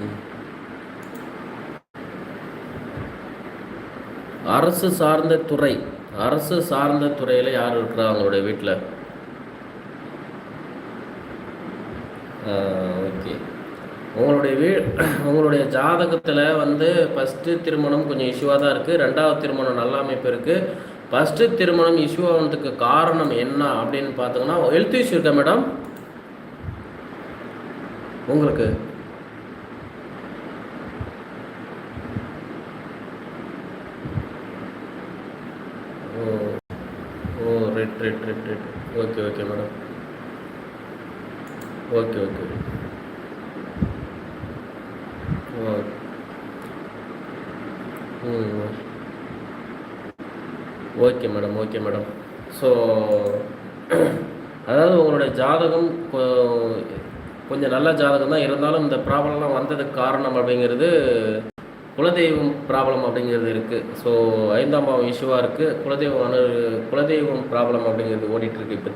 ம். அரசு சார்ந்த துறை, அரசு சார்ந்த துறையில் யார் இருக்கிறா அவங்களுடைய வீட்டில்? ஓகே. உங்களுடைய ஜாதகத்தில் வந்து ஃபஸ்ட்டு திருமணம் கொஞ்சம் இஷ்யூவாக தான் இருக்குது. 2வது திருமணம் நல்ல அமைப்பு இருக்குது. ஃபஸ்ட்டு திருமணம் இஷ்யூ ஆனதுக்கு காரணம் என்ன அப்படின்னு பார்த்தோங்கன்னா, ஹெல்த் இஷ்யூ இருக்கா மேடம் உங்களுக்கு? ஓ ஓ ரைட். Okay madam. ஓகே. ஓ ம் ஓகே மேடம். ஸோ அதாவது உங்களுடைய ஜாதகம் கொஞ்சம் நல்ல ஜாதகம் தான் இருந்தாலும் இந்த ப்ராப்ளம்லாம் வந்ததுக்கு காரணம் அப்படிங்கிறது குலதெய்வம் ப்ராப்ளம் அப்படிங்கிறது இருக்குது. ஸோ 5ஆம் பாவம் இஷ்யூவாக இருக்குது. குலதெய்வம் ப்ராப்ளம் அப்படிங்கிறது ஓடிட்டுருக்கு இப்போ.